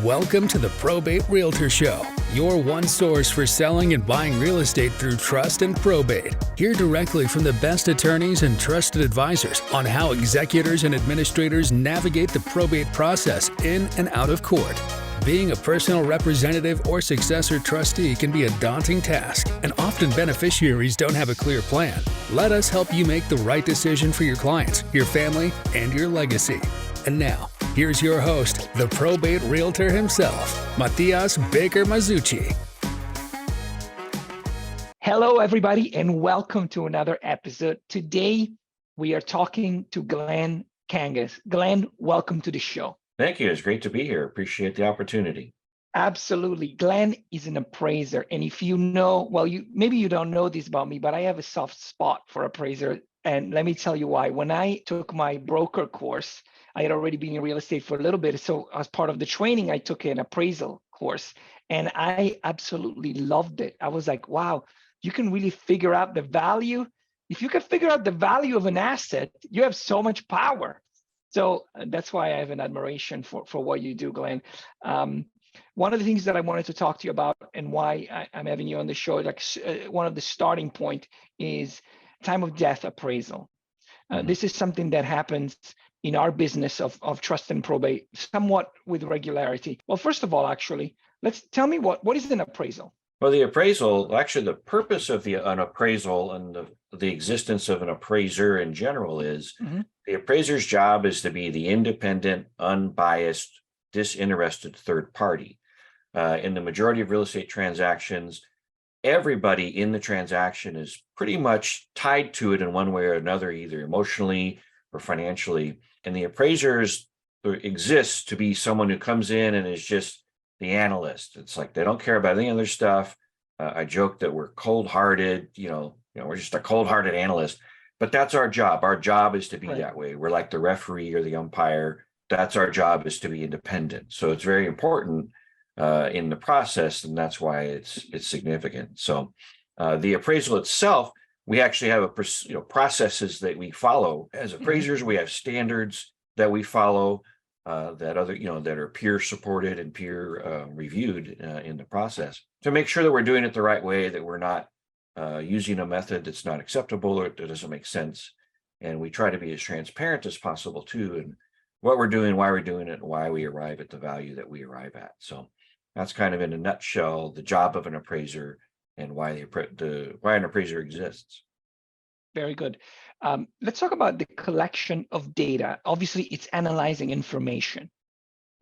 Welcome to the Probate Realtor Show, your one source for selling and buying real estate through trust and probate. Hear directly from the best attorneys and trusted advisors on how executors and administrators navigate the probate process in and out of court. Being a personal representative or successor trustee can be a daunting task, and often beneficiaries don't have a clear plan. Let us help you make the right decision for your clients, your family, and your legacy. And now, here's your host, the probate realtor himself, Matias Baker Masucci. Hello, everybody, and welcome to another episode. Today, we are talking to Glen Kangas. Glen, welcome to the show. Thank you. It's great to be here. Appreciate the opportunity. Absolutely. Glen is an appraiser. And if you know, well, maybe you don't know this about me, but I have a soft spot for appraiser. And let me tell you why. When I took my broker course, I had already been in real estate for a little bit. So as part of the training, I took an appraisal course and I absolutely loved it. I was like, wow, you can really figure out the value. If you can figure out the value of an asset, you have so much power. So that's why I have an admiration for what you do, Glen. One of the things that I wanted to talk to you about and why I'm having you on the show, one of the starting point is time of death appraisal. This is something that happens in our business of trust and probate somewhat with regularity. Well, first of all, actually, tell me what is an appraisal? Well, the appraisal, actually, the purpose of an appraisal and the existence of an appraiser in general is the appraiser's job is to be the independent, unbiased, disinterested third party. In the majority of real estate transactions, everybody in the transaction is pretty much tied to it in one way or another, either emotionally or financially. And the appraisers exists to be someone who comes in and is just the analyst. It's like they don't care about any other stuff. I joke that we're cold-hearted, we're just a cold-hearted analyst, but that's our job. Our job is to be that way. We're like the referee or the umpire. That's our job, is to be independent. So it's very important in the process, and that's why it's significant. So the appraisal itself, we actually have processes that we follow as appraisers. We have standards that we follow that are peer supported and peer reviewed in the process to make sure that we're doing it the right way, that we're not using a method that's not acceptable or that doesn't make sense. And we try to be as transparent as possible too, and what we're doing, why we're doing it, and why we arrive at the value that we arrive at. So that's kind of in a nutshell the job of an appraiser and why an appraiser exists. Very good. Let's talk about the collection of data. Obviously, it's analyzing information.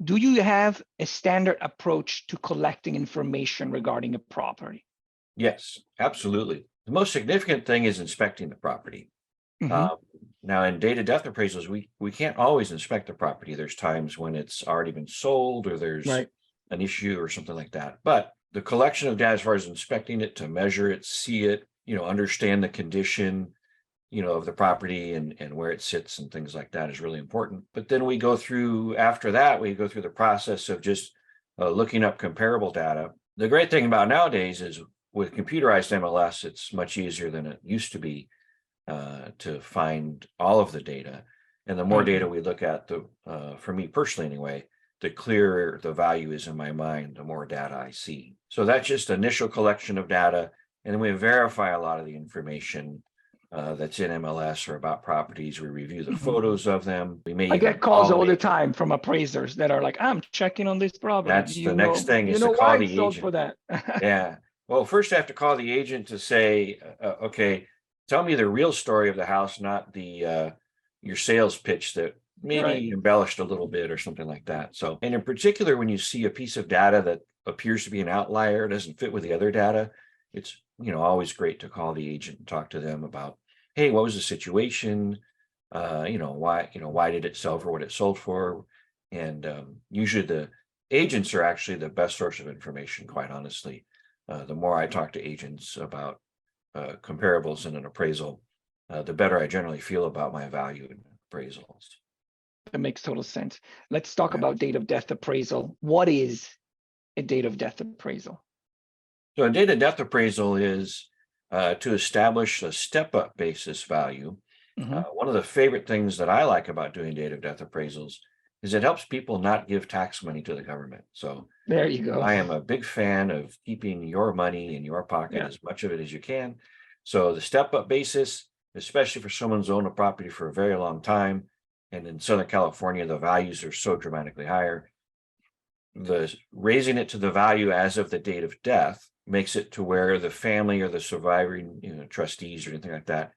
Do you have a standard approach to collecting information regarding a property? Yes, absolutely. The most significant thing is inspecting the property. Now, in date of death appraisals, we can't always inspect the property. There's times when it's already been sold or there's an issue or something like that. But the collection of data, as far as inspecting it, to measure it, see it, understand the condition, of the property and where it sits and things like that is really important. But then after that, we go through the process of just looking up comparable data. The great thing about nowadays is with computerized MLS, it's much easier than it used to be to find all of the data. And the more data we look at, for me personally anyway, the clearer the value is in my mind, the more data I see. So that's just initial collection of data. And then we verify a lot of the information that's in MLS or about properties. We review the photos of them. I get calls all the time from appraisers that are like, I'm checking on this property. That's the next thing is to call the agent for that. Yeah. Well, first I have to call the agent to say, okay, tell me the real story of the house, not your sales pitch that maybe embellished a little bit or something like that. So, and in particular, when you see a piece of data that appears to be an outlier, doesn't fit with the other data, it's always great to call the agent and talk to them about, hey, what was the situation? Why did it sell for what it sold for? And usually the agents are actually the best source of information, quite honestly. The more I talk to agents about comparables in an appraisal, the better I generally feel about my value in appraisals. That makes total sense. Let's talk about date of death appraisal. What is a date of death appraisal? So a date of death appraisal is to establish a step-up basis value. One of the favorite things that I like about doing date of death appraisals is it helps people not give tax money to the government. So There you go. I am a big fan of keeping your money in your pocket, Yeah. as much of it as you can. So the step-up basis, especially for someone who's owned a property for a very long time, and in Southern California, the values are so dramatically higher. The raising it to the value as of the date of death makes it to where the family or the surviving, trustees or anything like that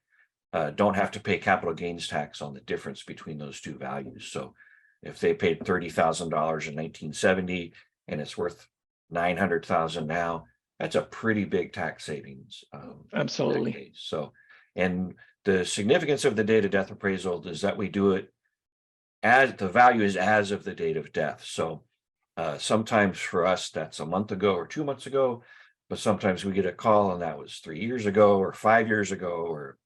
don't have to pay capital gains tax on the difference between those two values. So if they paid $30,000 in 1970 and it's worth 900,000 now, that's a pretty big tax savings. Absolutely. In that case. So, and the significance of the date of death appraisal is that we do it as the value is as of the date of death. So sometimes for us, that's a month ago or 2 months ago, but sometimes we get a call and that was 3 years ago or 5 years ago, or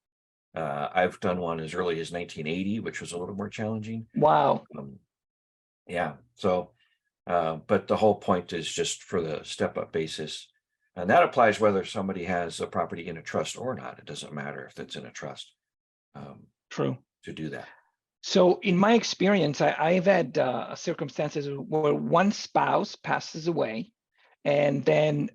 I've done one as early as 1980, which was a little more challenging. Wow. Yeah. So, but the whole point is just for the step-up basis. And that applies whether somebody has a property in a trust or not. It doesn't matter if it's in a trust. True. To do that. So in my experience, I've had circumstances where one spouse passes away and then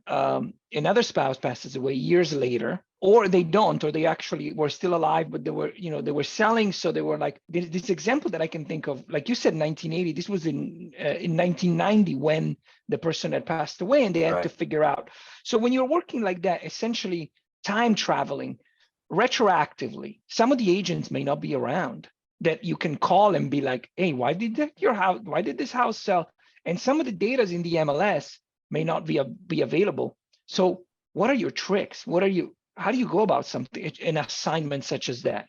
another spouse passes away years later, or they don't, or they actually were still alive, but they were, they were selling. So they were like, this example that I can think of, like you said, 1980, this was in 1990 when the person had passed away and they had to figure out. So when you're working like that, essentially time traveling retroactively, some of the agents may not be around that you can call and be like, hey, why did this house sell? And some of the data in the MLS may not be available. So what are your tricks? How do you go about something, an assignment such as that?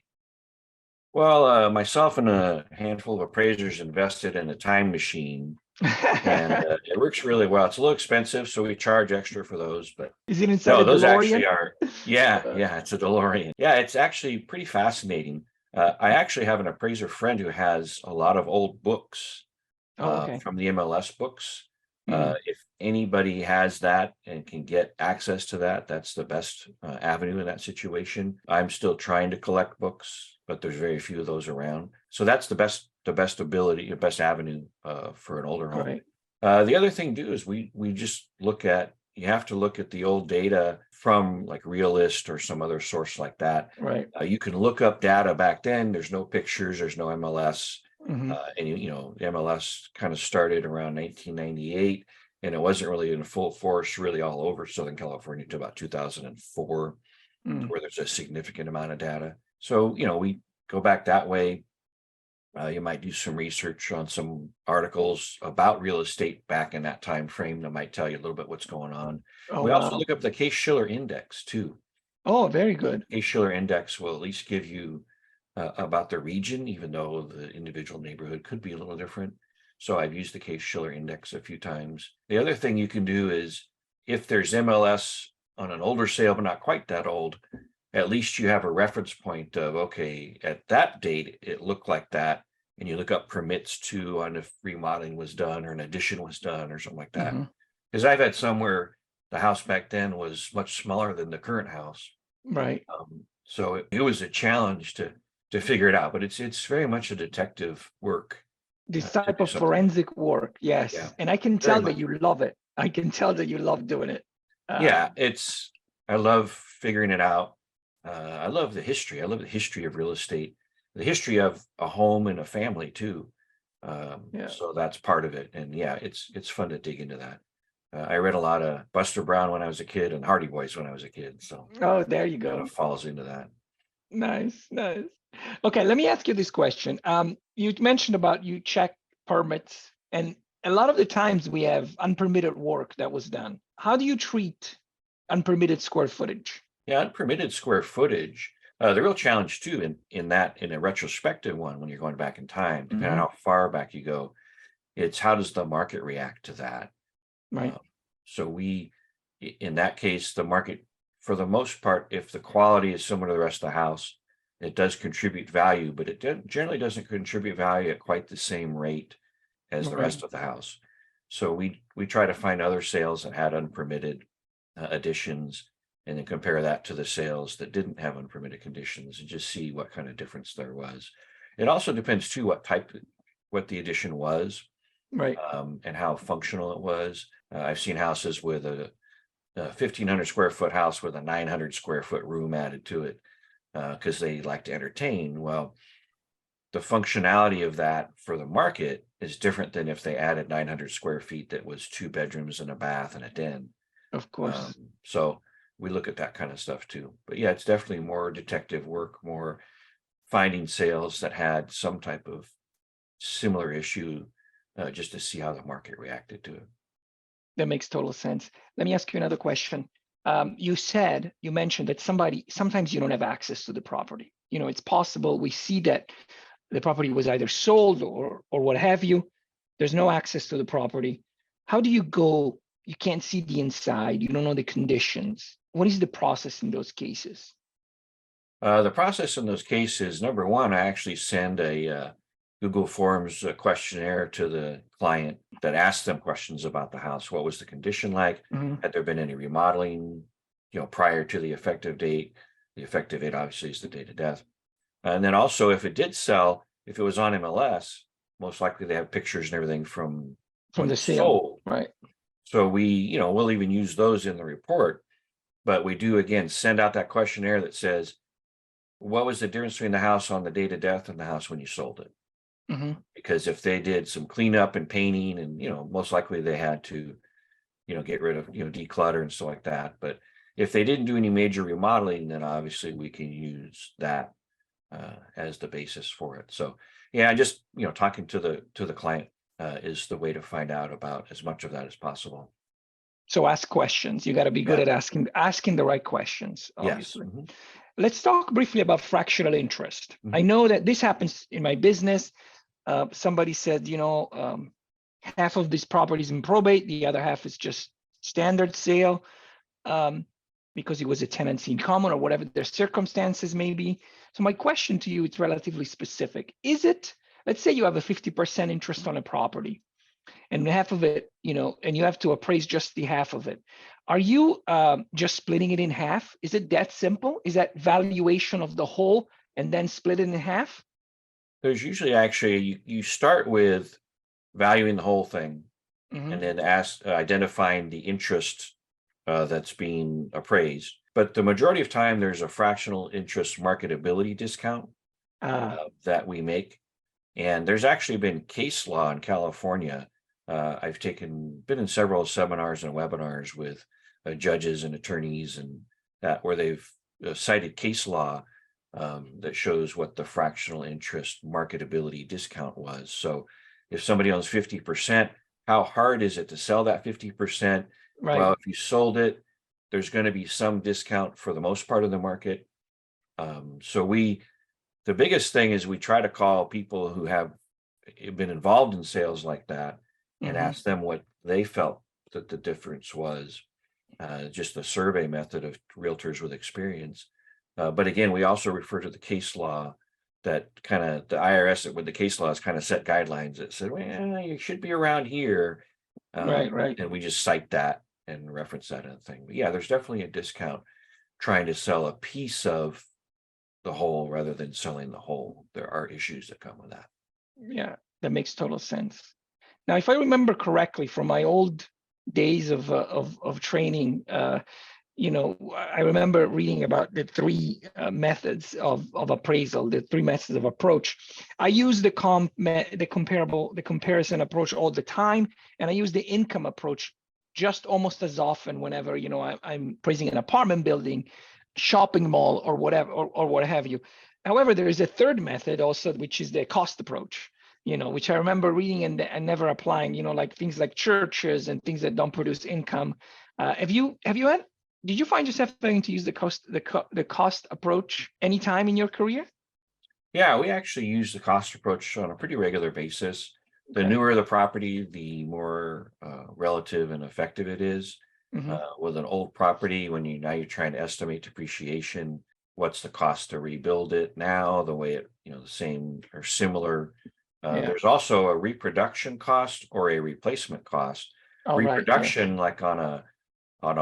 Well, myself and a handful of appraisers invested in a time machine, and it works really well. It's a little expensive, so we charge extra for those. But is it inside a those DeLorean? Actually are. Yeah, it's a DeLorean. Yeah, it's actually pretty fascinating. I actually have an appraiser friend who has a lot of old books from the MLS books. If anybody has that and can get access to that, that's the best avenue in that situation. I'm still trying to collect books, but there's very few of those around. So that's the best best avenue for an older home. Right. The other thing too is we just you have to look at the old data from like Realist or some other source like that. Right. You can look up data back then. There's no pictures, there's no MLS. Mm-hmm. The MLS kind of started around 1998, and it wasn't really in full force really all over Southern California until about 2004, where there's a significant amount of data. So, we go back that way. You might do some research on some articles about real estate back in that time frame that might tell you a little bit what's going on. We also look up the Case-Shiller Index too. Oh, very good. Case-Shiller Index will at least give you about the region, even though the individual neighborhood could be a little different. So I've used the Case-Shiller Index a few times. The other thing you can do is if there's MLS on an older sale, but not quite that old, at least you have a reference point of, okay, at that date, it looked like that. And you look up permits too on if remodeling was done or an addition was done or something like that. Because I've had some where the house back then was much smaller than the current house. Right. So it was a challenge to figure it out, but it's very much a detective work. This type of forensic work, yes. Yeah, and I can tell that you love it. I can tell that you love doing it. I love figuring it out. I love the history. I love the history of real estate, the history of a home and a family too. So that's part of it. And it's fun to dig into that. I read a lot of Buster Brown when I was a kid and Hardy Boys when I was a kid. So there you go. Kind of falls into that. Nice. Okay, let me ask you this question. You mentioned about you check permits, and a lot of the times we have unpermitted work that was done. How do you treat unpermitted square footage? Yeah, unpermitted square footage. The real challenge too in a retrospective one, when you're going back in time, depending on how far back you go, it's how does the market react to that? Right. So in that case, the market, for the most part, if the quality is similar to the rest of the house, it does contribute value, but it generally doesn't contribute value at quite the same rate as the rest of the house. So we try to find other sales that had unpermitted additions, and then compare that to the sales that didn't have unpermitted conditions and just see what kind of difference there was. It also depends too what type what the addition was, Right. and how functional it was. I've seen houses with a 1,500 square foot house with a 900 square foot room added to it because they like to entertain. Well, the functionality of that for the market is different than if they added 900 square feet that was 2 bedrooms and a bath and a den. Of course. So we look at that kind of stuff too. But yeah, it's definitely more detective work, more finding sales that had some type of similar issue, just to see how the market reacted to it. That makes total sense. Let me ask you another question. You mentioned that sometimes you don't have access to the property. It's possible we see that the property was either sold or what have you. There's no access to the property. How do you go? You can't see the inside. You don't know the conditions. What is the process in those cases? The process in those cases, number one, I actually send a Google Forms questionnaire to the client that asks them questions about the house. What was the condition like? Mhm. Had there been any remodeling, prior to the effective date? The effective date obviously is the date of death. And then also, if it did sell, if it was on MLS, most likely they have pictures and everything from From when the it sale, sold. right? So we'll even use those in the report. But we do, again, send out that questionnaire that says, what was the difference between the house on the date of death and the house when you sold it? Hmm. Because if they did some cleanup and painting and, most likely they had to, get rid of, declutter and stuff like that. But if they didn't do any major remodeling, then obviously we can use that as the basis for it. So yeah, just, talking to the client is the way to find out about as much of that as possible. So ask questions. You got to be good Yeah. at asking the right questions, Yes. obviously. Mhm. Let's talk briefly about fractional interest. Mhm. I know that this happens in my business. Somebody said, half of this property is in probate, the other half is just standard sale, because it was a tenancy in common or whatever their circumstances may be. So my question to you is relatively specific. Let's say you have a 50% interest on a property and half of it, and you have to appraise just the half of it. Are you just splitting it in half? Is it that simple? Is that valuation of the whole and then split it in half? There's usually actually, you start with valuing the whole thing Mhm. and then identifying the interest that's being appraised. But the majority of time, there's a fractional interest marketability discount that we make. And there's actually been case law in California. I've been in several seminars and webinars with judges and attorneys and that where they've cited case law that shows what the fractional interest marketability discount was. So if somebody owns 50%, how hard is it to sell that 50%? Right. Well, if you sold it, there's going to be some discount for the most part of the market. The biggest thing is we try to call people who have been involved in sales like that and Mhm. ask them what they felt that the difference was. Just a survey method of realtors with experience. But again, we also refer to the case law that kind of the IRS with the case laws kind of set guidelines that said, well, you should be around here. Right. And we just cite that and reference that in the thing. But yeah, there's definitely a discount trying to sell a piece of the whole rather than selling the whole. There are issues that come with that. Yeah, that makes total sense. Now, if I remember correctly from my old days of training, I remember reading about the three methods of appraisal, the three methods of approach. I use the comparison approach all the time, and I use the income approach just almost as often whenever I'm appraising an apartment building, shopping mall, or whatever, or what have you. However, there is a third method also, which is the cost approach. Which I remember reading and never applying. Like things like churches and things that don't produce income. Did you find yourself having to use the cost approach anytime in your career? Yeah, we actually use the cost approach on a pretty regular basis. The Okay. newer the property, the more relative and effective it is. Mhm. With an old property, when you're trying to estimate depreciation, what's the cost to rebuild it now, the way it, the same or similar. Yeah. There's also a reproduction cost or a replacement cost. All right. Reproduction, like on a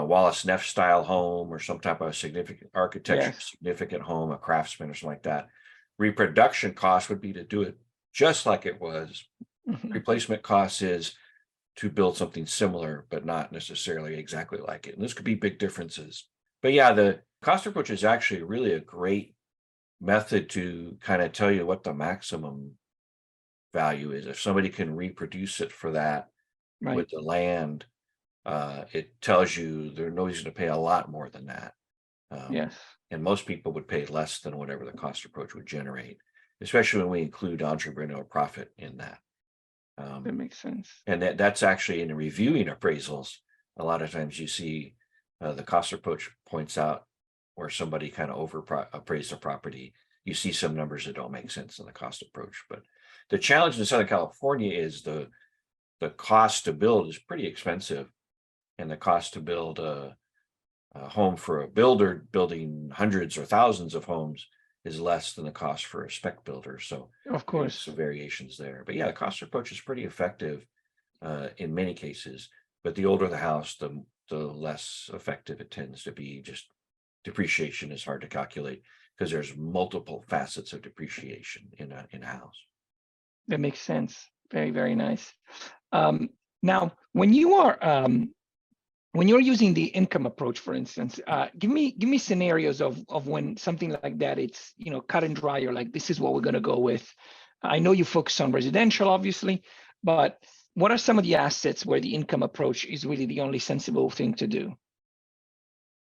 Wallace Neff style home or some type of significant architecture, Yes. significant home, a craftsman or something like that. Reproduction cost would be to do it just like it was. Mhm. Replacement cost is to build something similar, but not necessarily exactly like it. And this could be big differences. But yeah, the cost approach is actually really a great method to kind of tell you what the maximum value is. If somebody can reproduce it for that Right. with the land, it tells you there's no reason to pay a lot more than that. Yes. And most people would pay less than whatever the cost approach would generate, especially when we include entrepreneurial profit in that. That makes sense. And that's actually in reviewing appraisals. A lot of times you see the cost approach points out where somebody kind of appraised a property. You see some numbers that don't make sense in the cost approach. But the challenge in Southern California is the cost to build is pretty expensive, and the cost to build a home for a builder building hundreds or thousands of homes is less than the cost for a spec builder. So Of there's course. some variations there. But yeah, the cost approach is pretty effective in many cases. But the older the house, the less effective it tends to be. Just depreciation is hard to calculate because there's multiple facets of depreciation in a house. That makes sense. Very, very nice. Now, when you're using the income approach, for instance, give me scenarios of when something like that, it's, cut and dry. You're like, this is what we're going to go with. I know you focus on residential, obviously, but what are some of the assets where the income approach is really the only sensible thing to do?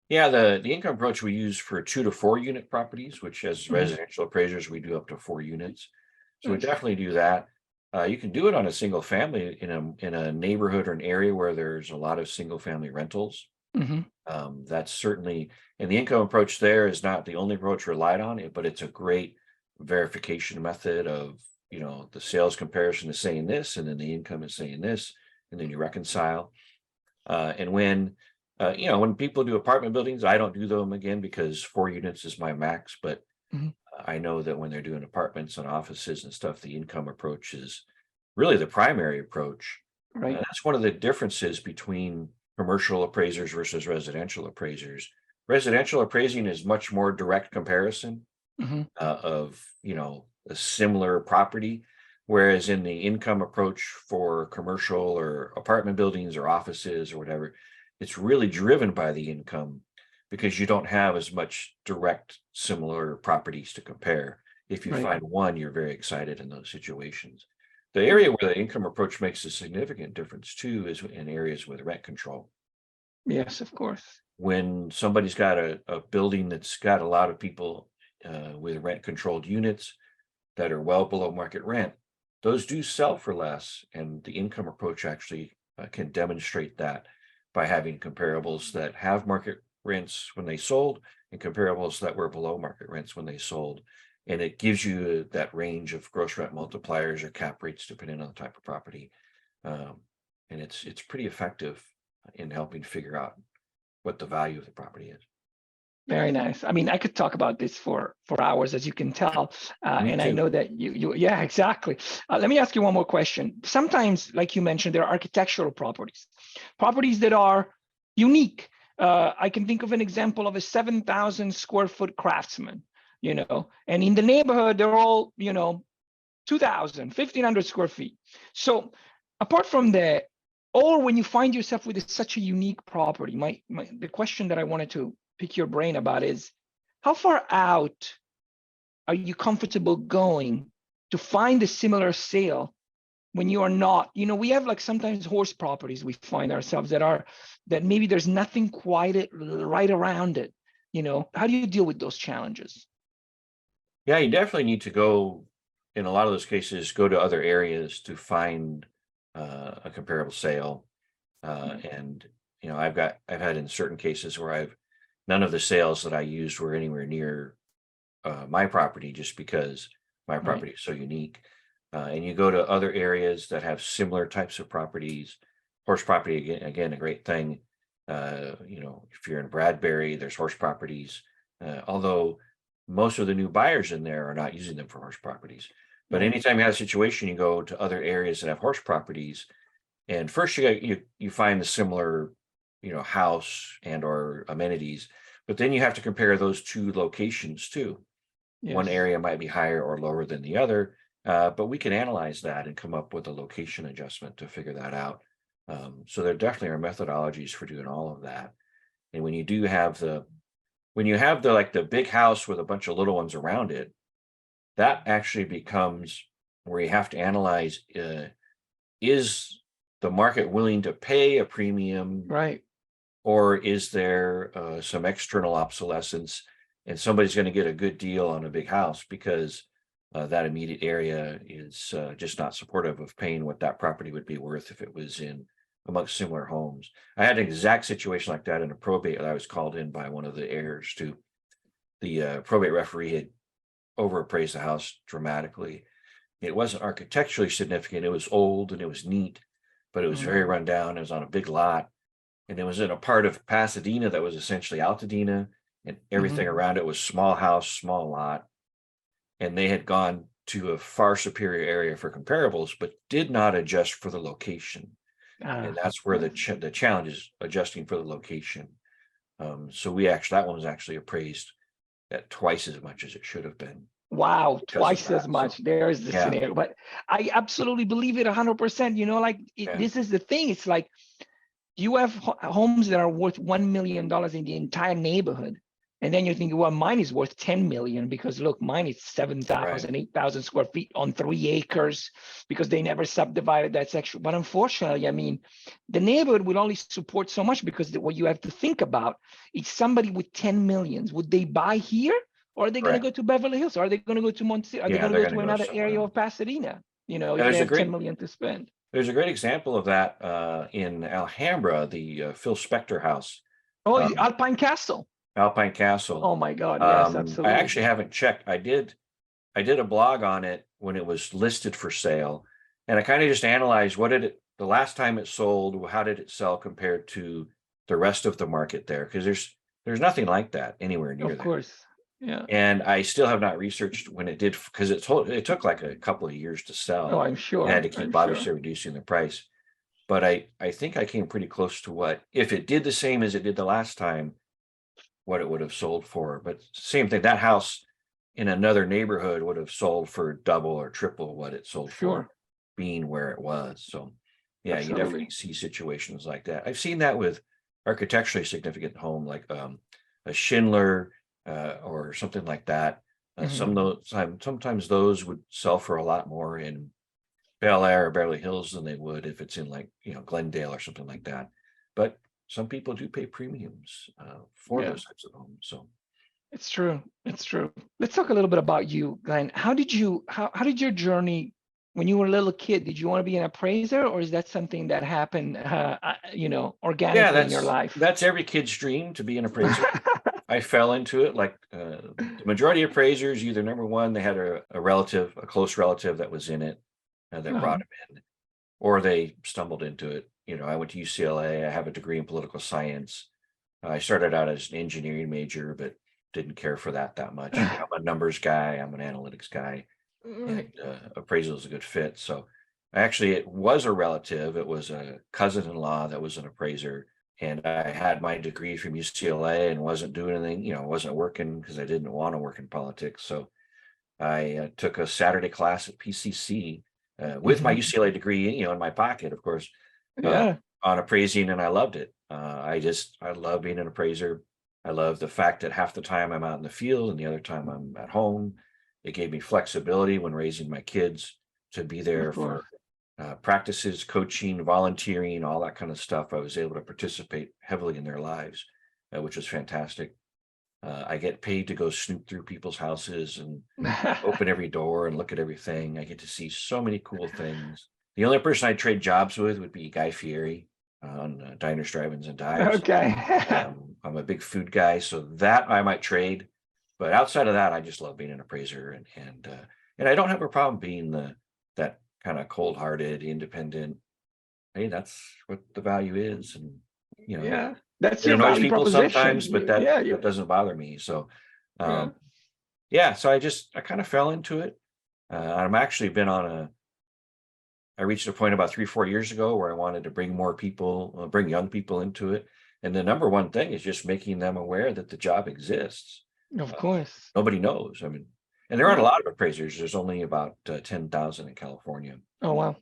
Yeah, the income approach we use for 2 to 4 unit properties, which as Mhm. residential appraisers, we do up to 4 units. So we Nice. definitely do that. You can do it on a single family in a neighborhood or an area where there's a lot of single family rentals. Mhm. That's certainly, and the income approach there is not the only approach relied on it, but it's a great verification method of, the sales comparison is saying this, and then the income is saying this, and then you reconcile. And when people do apartment buildings, I don't do them again because 4 units is my max, but Mhm. I know that when they're doing apartments and offices and stuff, the income approach is really the primary approach. Right. That's one of the differences between commercial appraisers versus residential appraisers. Residential appraising is much more direct comparison Mhm. of a similar property, whereas in the income approach for commercial or apartment buildings or offices or whatever, it's really driven by the income because you don't have as much direct similar properties to compare. If you Right. find one, you're very excited in those situations. The area where the income approach makes a significant difference too is in areas with rent control. Yes, of course. When somebody's got a building that's got a lot of people with rent controlled units that are well below market rent, those do sell for less. And the income approach actually can demonstrate that by having comparables that have market rents when they sold and comparables that were below market rents when they sold. And it gives you that range of gross rent multipliers or cap rates depending on the type of property. And it's pretty effective in helping figure out what the value of the property is. Very nice. I mean, I could talk about this for hours, as you can tell, Me and I too. know that yeah, exactly. Let me ask you one more question. Sometimes, like you mentioned, there are architectural properties that are unique. I can think of an example of a 7,000 square foot craftsman, and in the neighborhood, they're all, 2,000, 1,500 square feet. So apart from that, or when you find yourself with such a unique property, the question that I wanted to pick your brain about is, how far out are you comfortable going to find a similar sale when you are not, we have like sometimes horse properties we find ourselves that maybe there's nothing quite right around it. How do you deal with those challenges? Yeah, you definitely need to go, in a lot of those cases, go to other areas to find a comparable sale. And I've had in certain cases where none of the sales that I used were anywhere near my property just because my Right. property is so unique. And you go to other areas that have similar types of properties. Horse property again, a great thing. If you're in Bradbury, there's horse properties. Although most of the new buyers in there are not using them for horse properties. But Right. anytime you have a situation, you go to other areas that have horse properties, and first you find the similar, house and or amenities, but then you have to compare those two locations too. One Yes. area might be higher or lower than the other, But we can analyze that and come up with a location adjustment to figure that out. So there definitely are methodologies for doing all of that. And when you do have like the big house with a bunch of little ones around it, that actually becomes where you have to analyze, is the market willing to pay a premium, Right. or is there some external obsolescence and somebody's going to get a good deal on a big house because that immediate area is just not supportive of paying what that property would be worth if it was in amongst similar homes. I had an exact situation like that in a probate that I was called in by one of the heirs to. The probate referee had overappraised the house dramatically. It wasn't architecturally significant. It was old and it was neat, but it was very run down. It was on a big lot, and it was in a part of Pasadena that was essentially Altadena, and everything around it was small house, small lot. And they had gone to a far superior area for comparables, but did not adjust for the location. And that's where the challenge is, adjusting for the location. So that one was actually appraised at twice as much as it should have been. Wow, twice as much. So, there's the scenario. But I absolutely believe it 100%. This is the thing. It's like you have homes that are worth $1 million in the entire neighborhood. And then you're thinking, well, mine is worth 10 million because look, mine is 7,000, 8,000 square feet on 3 acres because they never subdivided that section. But unfortunately, I mean, the neighborhood will only support so much because what you have to think about is somebody with 10 millions. Would they buy here? Or are they going to go to Beverly Hills? Or are they going to go to Monte? Are they going to go to another area of Pasadena? If they have 10 million to spend. There's a great example of that in Alhambra, the Phil Spector house. Oh, Alpine Castle. Alpine Castle. Oh my God! Yes, absolutely. I actually haven't checked. I did a blog on it when it was listed for sale, and I kind of just analyzed the last time it sold, how did it sell compared to the rest of the market there? Because there's nothing like that anywhere near there. Of course, yeah. And I still have not researched when it did, because it took like a couple of years to sell. Oh, I'm sure. It had to keep obviously reducing the price, but I think I came pretty close to what, if it did the same as it did the last time, what it would have sold for. But same thing, that house in another neighborhood would have sold for double or triple what it sold for, being where it was. So yeah, absolutely. You definitely see situations like that. I've seen that with architecturally significant home, like a Schindler or something like that. Sometimes those would sell for a lot more in Bel Air or Beverly Hills than they would if it's in like Glendale or something like that. But some people do pay premiums for those types of homes. So it's true. It's true. Let's talk a little bit about you, Glenn. How did your journey when you were a little kid? Did you want to be an appraiser, or is that something that happened, organically in your life? That's every kid's dream, to be an appraiser. I fell into it like the majority of appraisers. Either number one, they had a close relative that was in it that brought them in, or they stumbled into it. I went to UCLA. I have a degree in political science. I started out as an engineering major, but didn't care for that much. I'm a numbers guy. I'm an analytics guy, and appraisal is a good fit. So it was a relative. It was a cousin-in-law that was an appraiser, and I had my degree from UCLA and wasn't doing anything. Wasn't working because I didn't want to work in politics. So I took a Saturday class at PCC with my UCLA degree, in my pocket, of course. On appraising, and I loved it. I love being an appraiser. I love the fact that half the time I'm out in the field and the other time I'm at home. It gave me flexibility when raising my kids to be there for practices, coaching, volunteering, all that kind of stuff. I was able to participate heavily in their lives, which was fantastic. I get paid to go snoop through people's houses and open every door and look at everything. I get to see so many cool things. The only person I'd trade jobs with would be Guy Fieri on Diners, Drive-Ins, and Dives. Okay. I'm a big food guy, so that I might trade. But outside of that, I just love being an appraiser, and I don't have a problem being that kind of cold-hearted, independent. Hey, that's what the value is, and that's your value people proposition. Sometimes, but that doesn't bother me. So, so I kind of fell into it. I'm actually been I reached a point about 3-4 years ago where I wanted to bring bring young people into it. And the number one thing is just making them aware that the job exists. Of course. Nobody knows. I mean, And there aren't a lot of appraisers. There's only about 10,000 in California. Oh, wow.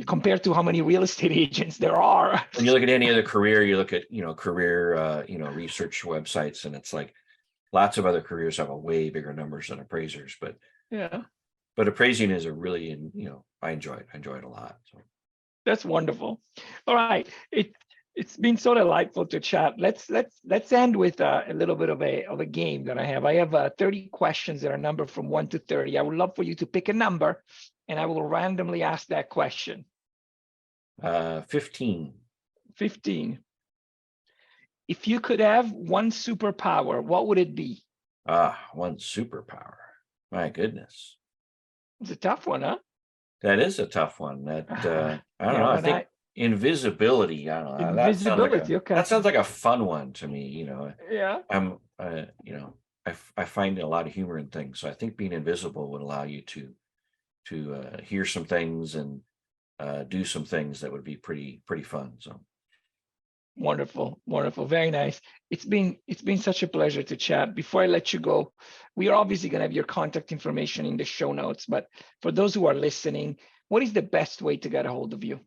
Compared to how many real estate agents there are. When you look at any other career, you look at, career, research websites, and it's like lots of other careers have a way bigger numbers than appraisers, but yeah. But appraising is a really, I enjoy it. I enjoy it a lot. So. That's wonderful. All right. It's been so delightful to chat. Let's end with a little bit of a game that I have. I have 30 questions that are numbered from 1 to 30. I would love for you to pick a number, and I will randomly ask that question. 15. 15. If you could have one superpower, what would it be? One superpower. My goodness. It's a tough one, huh? That is a tough one. That I don't know. I think invisibility. I don't know. Invisibility. Okay. That sounds like a fun one to me. Yeah. I find a lot of humor in things. So I think being invisible would allow you to hear some things and do some things that would be pretty fun. So. Wonderful, wonderful, very nice. It's been such a pleasure to chat. Before I let you go, we are obviously going to have your contact information in the show notes, but for those who are listening, what is the best way to get a hold of you?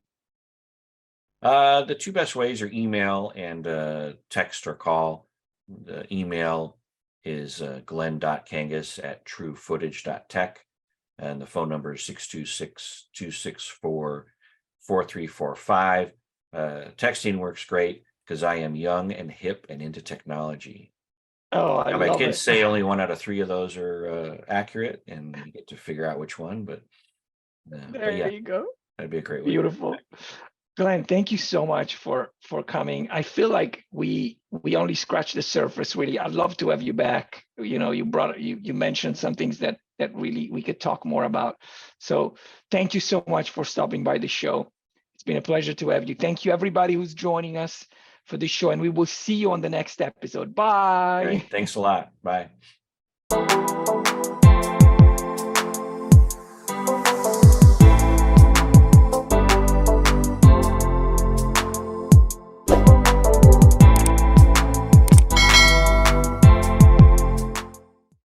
The two best ways are email and text or call. The email is glen.kangas@truefootage.tech, and the phone number is 626-264-4345. Texting works great because I am young and hip and into technology. Oh, I love it. My kids say only 1 out of 3 of those are accurate, and you get to figure out which one. But there you go. That'd be a great way. Beautiful. Glen, thank you so much for coming. I feel like we only scratched the surface, really. I'd love to have you back. You mentioned some things that really we could talk more about. So thank you so much for stopping by the show. It's been a pleasure to have you. Thank you, everybody who's joining us for this show, and we will see you on the next episode. Bye. Great. Thanks a lot. Bye.